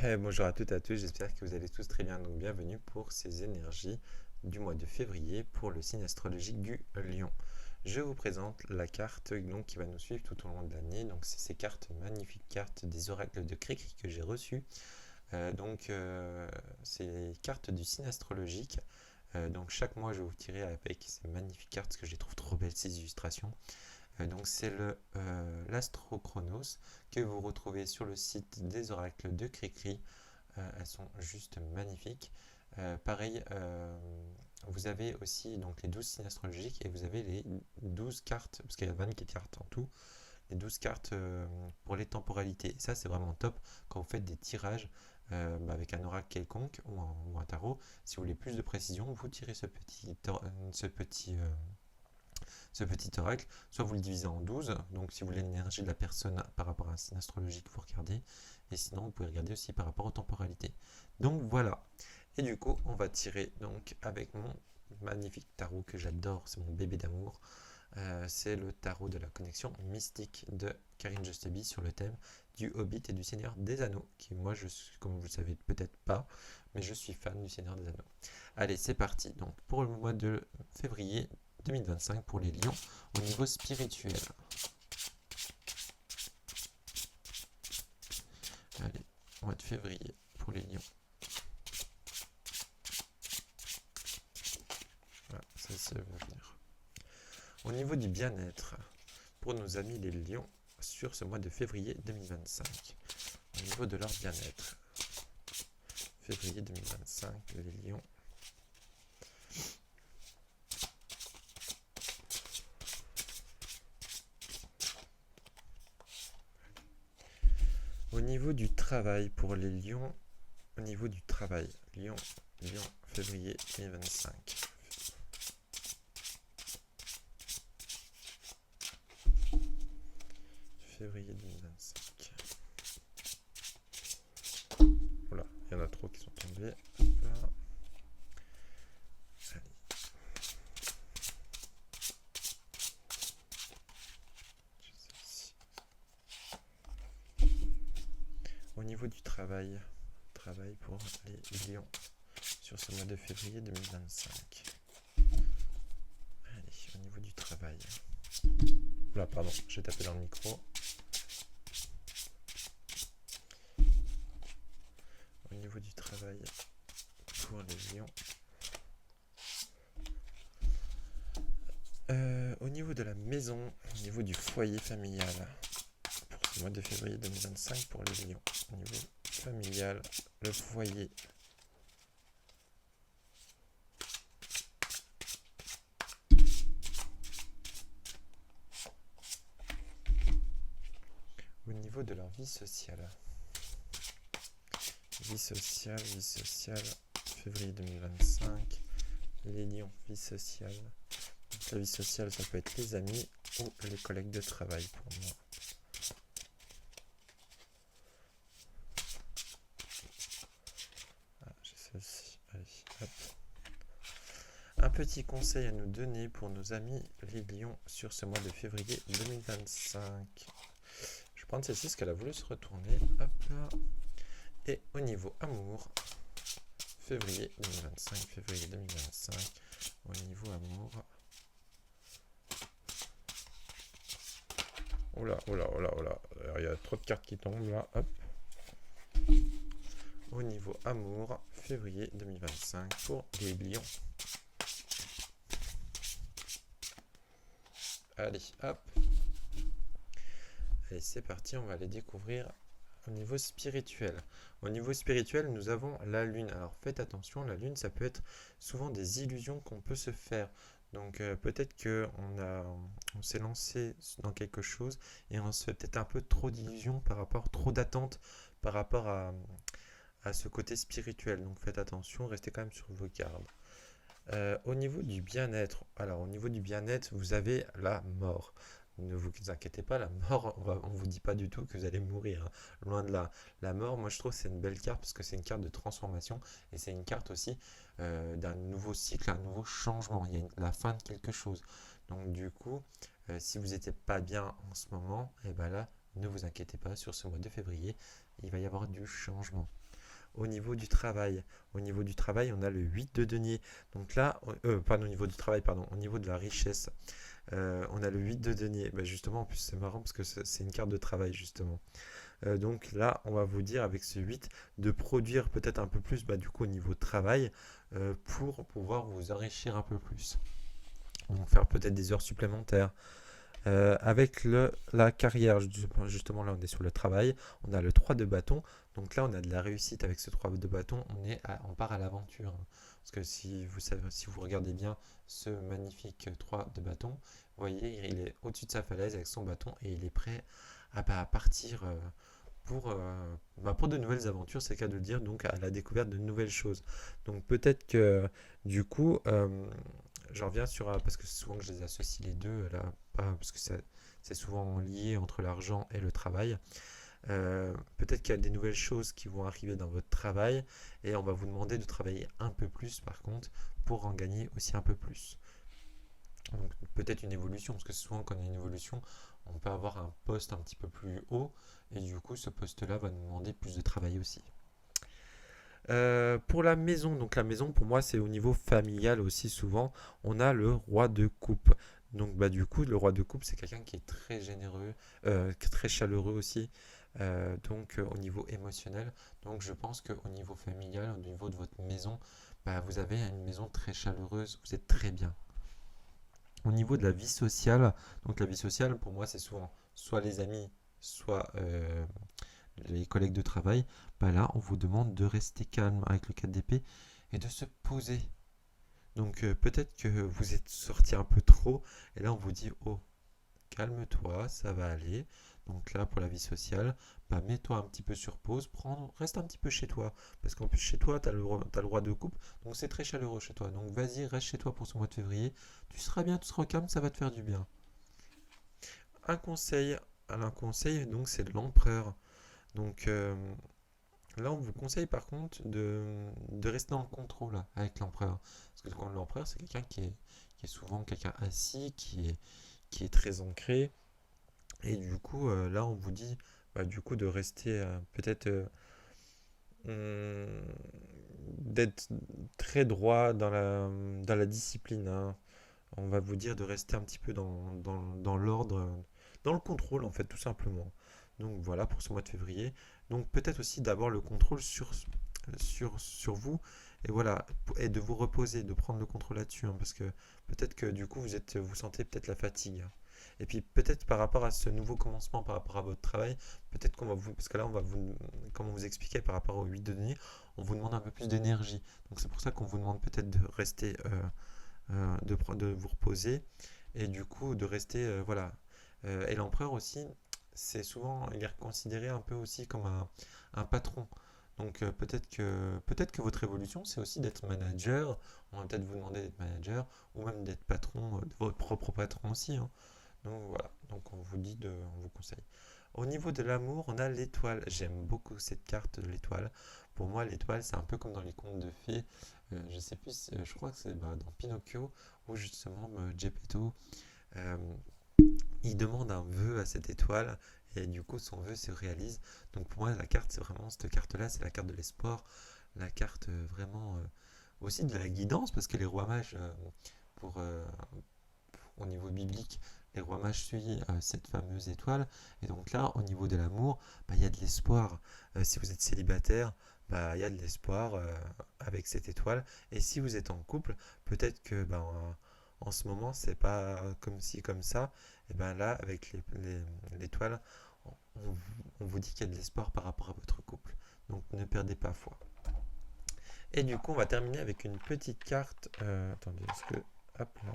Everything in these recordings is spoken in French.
Bonjour à toutes et à tous, j'espère que vous allez tous très bien. Donc bienvenue pour ces énergies du mois de février pour le signe astrologique du Lion. Je vous présente la carte donc, qui va nous suivre tout au long de l'année. Donc c'est ces cartes, magnifiques cartes des oracles de Cricri que j'ai reçues. C'est les cartes du signe astrologique. Donc chaque mois je vais vous tirer avec ces magnifiques cartes parce que je les trouve trop belles ces illustrations. Donc c'est l'Astro-Chronos que vous retrouvez sur le site des oracles de Cricri. Elles sont juste magnifiques. Pareil, vous avez aussi donc les 12 signes astrologiques et vous avez les 12 cartes, parce qu'il y a 24 cartes en tout, les 12 cartes pour les temporalités. Et ça, c'est vraiment top quand vous faites des tirages avec un oracle quelconque ou un tarot. Si vous voulez plus de précision, vous tirez ce petit oracle, soit vous le divisez en 12, donc si vous voulez l'énergie de la personne par rapport à un signe astrologique, vous regardez, et sinon vous pouvez regarder aussi par rapport aux temporalités. Donc voilà, et du coup on va tirer donc avec mon magnifique tarot que j'adore, c'est mon bébé d'amour, c'est le tarot de la connexion mystique de Karine Justeby sur le thème du Hobbit et du Seigneur des Anneaux, qui moi, comme vous le savez peut-être pas, mais je suis fan du Seigneur des Anneaux. Allez, c'est parti. Donc pour le mois de février 2025 pour les lions au niveau spirituel. Allez, mois de février pour les lions. Voilà, ça va venir. Au niveau du bien-être, pour nos amis les lions, sur ce mois de février 2025. Au niveau de leur bien-être. Février 2025, les lions. Au niveau du travail, pour les lions, au niveau du travail, Lion, février 2025. Février 2025. Voilà, il y en a trop qui sont tombés. Là. Allez. Au niveau du travail pour les lions sur ce mois de février 2025. Allez, au niveau du travail. Là, pardon, j'ai tapé dans le micro. Au niveau du travail pour les lions. Au niveau de la maison, au niveau du foyer familial, pour ce mois de février 2025 pour les lions. Au niveau familial, le foyer. Au niveau de leur vie sociale. Vie sociale, février 2025. Les lions, vie sociale. Donc, la vie sociale, ça peut être les amis ou les collègues de travail pour moi. Ah, j'ai celle-ci. Allez, hop. Un petit conseil à nous donner pour nos amis les lions sur ce mois de février 2025. Je vais prendre celle-ci parce qu'elle a voulu se retourner. Hop là. Et au niveau amour, février 2025, au niveau amour. Oh là, il y a trop de cartes qui tombent là, hop. Au niveau amour, février 2025 pour les lions. Allez, hop. Allez, c'est parti, on va aller découvrir au niveau spirituel. Au niveau spirituel, nous avons la lune. Alors faites attention, la lune, ça peut être souvent des illusions qu'on peut se faire. Donc peut-être qu'on s'est lancé dans quelque chose et on se fait peut-être un peu trop d'illusions trop d'attentes par rapport à ce côté spirituel. Donc faites attention, restez quand même sur vos gardes. Au niveau du bien-être, au niveau du bien-être, vous avez la mort. Ne vous inquiétez pas, la mort, on ne vous dit pas du tout que vous allez mourir. Loin de là. La mort, moi je trouve que c'est une belle carte parce que c'est une carte de transformation et c'est une carte aussi d'un nouveau cycle, un nouveau changement. Il y a la fin de quelque chose. Donc du coup, si vous n'étiez pas bien en ce moment, et ben là, ne vous inquiétez pas, sur ce mois de février, il va y avoir du changement. au niveau du travail. Au niveau du travail, on a le 8 de denier. Donc là, pardon, au niveau du travail, pardon, au niveau de la richesse, on a le 8 de denier. Bah justement, en plus, c'est marrant parce que c'est une carte de travail, justement. Donc là, on va vous dire avec ce 8 de produire peut-être un peu plus du coup au niveau de travail pour pouvoir vous enrichir un peu plus. Donc faire peut-être des heures supplémentaires. Avec la carrière, justement là on est sur le travail, on a le 3 de bâton, donc là on a de la réussite avec ce 3 de bâton, on part à l'aventure. Parce que si vous regardez bien ce magnifique 3 de bâton, vous voyez il est au-dessus de sa falaise avec son bâton et il est prêt à partir pour de nouvelles aventures, c'est le cas de le dire, donc à la découverte de nouvelles choses. Donc peut-être que du coup, j'en reviens sur, parce que c'est souvent que je les associe les deux, là, parce que c'est souvent lié entre l'argent et le travail. Peut-être qu'il y a des nouvelles choses qui vont arriver dans votre travail et on va vous demander de travailler un peu plus par contre pour en gagner aussi un peu plus. Donc peut-être une évolution, parce que souvent quand on a une évolution, on peut avoir un poste un petit peu plus haut, et du coup ce poste-là va nous demander plus de travail aussi. Pour la maison, donc la maison pour moi c'est au niveau familial aussi souvent, on a le roi de coupe. Donc du coup le roi de coupe c'est quelqu'un qui est très généreux, très chaleureux aussi, au niveau émotionnel. Donc je pense qu'au niveau familial, au niveau de votre maison, vous avez une maison très chaleureuse, vous êtes très bien. Au niveau de la vie sociale, donc la vie sociale, pour moi, c'est souvent soit les amis, soit les collègues de travail. Là, on vous demande de rester calme avec le 4 d'épée et de se poser. Donc peut-être que vous êtes sorti un peu trop et là, on vous dit, oh, calme-toi, ça va aller. Donc là, pour la vie sociale, mets-toi un petit peu sur pause, reste un petit peu chez toi. Parce qu'en plus, chez toi, tu as le roi de coupe, donc c'est très chaleureux chez toi. Donc vas-y, reste chez toi pour ce mois de février. Tu seras bien, tu seras calme, ça va te faire du bien. Un conseil, donc c'est l'empereur. Donc là, on vous conseille par contre de rester dans le contrôle avec l'empereur. Parce que quand l'empereur, c'est quelqu'un qui est souvent quelqu'un assis, qui est très ancré. Et du coup, là, on vous dit du coup de rester peut-être hum, d'être très droit dans la discipline, hein. On va vous dire de rester un petit peu dans l'ordre, dans le contrôle en fait, tout simplement. Donc voilà pour ce mois de février. Donc peut-être aussi d'avoir le contrôle sur vous et voilà, et de vous reposer, de prendre le contrôle là-dessus, hein, parce que peut-être que du coup vous sentez peut-être la fatigue. Et puis peut-être par rapport à ce nouveau commencement, par rapport à votre travail, peut-être qu'on va vous, parce que là on va vous, comme on vous expliquait par rapport au 8 de denier, on vous demande un peu plus d'énergie. Donc c'est pour ça qu'on vous demande peut-être de rester, de vous reposer et du coup de rester, voilà. Et l'empereur aussi, il est considéré un peu aussi comme un patron. Donc peut-être que votre évolution, c'est aussi d'être manager. On va peut-être vous demander d'être manager ou même d'être patron, de votre propre patron aussi, hein. Donc voilà, donc on vous conseille. Au niveau de l'amour, on a l'étoile. J'aime beaucoup cette carte de l'étoile. Pour moi, l'étoile, c'est un peu comme dans les contes de fées. Je sais plus, je crois que c'est dans Pinocchio, où justement Geppetto, euh, il demande un vœu à cette étoile, et du coup, son vœu se réalise. Donc pour moi, la carte, c'est vraiment cette carte-là, c'est la carte de l'espoir, la carte vraiment aussi de la guidance, parce que les rois mages, pour, euh, au niveau biblique, les rois mages suivent cette fameuse étoile. Et donc là, au niveau de l'amour, il y a de l'espoir. Si vous êtes célibataire, il y a de l'espoir avec cette étoile. Et si vous êtes en couple, peut-être que en ce moment, c'est pas comme ci, comme ça. Et là, avec l'étoile, on vous dit qu'il y a de l'espoir par rapport à votre couple. Donc ne perdez pas foi. Et du coup, on va terminer avec une petite carte. Attendez, est-ce que. Hop là.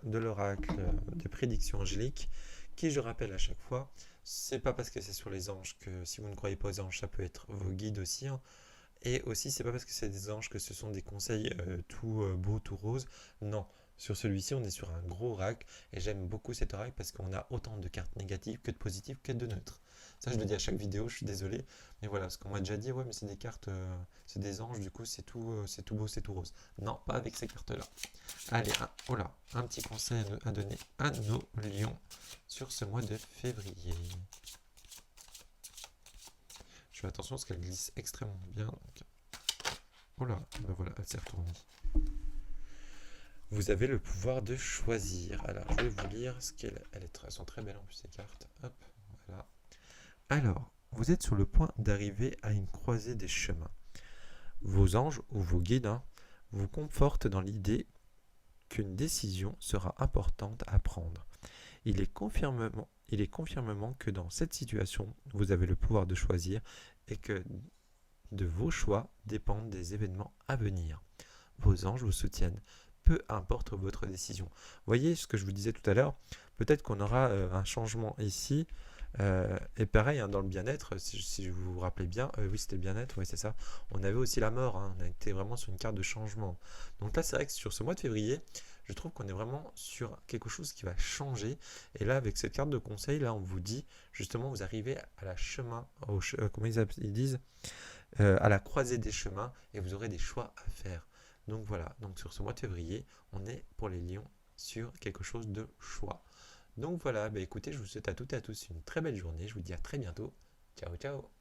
De l'oracle de prédiction angélique, qui, je rappelle à chaque fois, c'est pas parce que c'est sur les anges que si vous ne croyez pas aux anges, ça peut être vos guides aussi, hein. Et aussi, c'est pas parce que c'est des anges que ce sont des conseils tout beaux, tout roses. Non. Sur celui-ci, on est sur un gros oracle et j'aime beaucoup cet oracle parce qu'on a autant de cartes négatives que de positives que de neutres. Ça, je le dis à chaque vidéo, je suis désolé. Mais voilà, parce qu'on m'a déjà dit, ouais, mais c'est des cartes, c'est des anges, du coup, c'est tout beau, c'est tout rose. Non, pas avec ces cartes-là. Allez, un petit conseil à donner à nos lions sur ce mois de février. Je fais attention parce qu'elle glisse extrêmement bien. Donc... Oh là, ben voilà, elle s'est retournée. Vous avez le pouvoir de choisir. Alors, je vais vous lire ce qu'elles elles sont très belles en plus ces cartes. Hop, voilà. Alors, vous êtes sur le point d'arriver à une croisée des chemins. Vos anges ou vos guides vous confortent dans l'idée qu'une décision sera importante à prendre. Il est confirmement que dans cette situation, vous avez le pouvoir de choisir et que de vos choix dépendent des événements à venir. Vos anges vous soutiennent, peu importe votre décision. Voyez ce que je vous disais tout à l'heure, peut-être qu'on aura un changement ici. Et pareil, dans le bien-être, si vous vous rappelez bien, oui c'était le bien-être, ouais c'est ça, on avait aussi la mort, on était vraiment sur une carte de changement. Donc là c'est vrai que sur ce mois de février, je trouve qu'on est vraiment sur quelque chose qui va changer. Et là avec cette carte de conseil, là on vous dit, justement vous arrivez à la chemin, comment ils disent, à la croisée des chemins et vous aurez des choix à faire. Donc voilà, donc sur ce mois de février, on est pour les lions sur quelque chose de choix. Donc voilà, bah écoutez, je vous souhaite à toutes et à tous une très belle journée. Je vous dis à très bientôt. Ciao, ciao.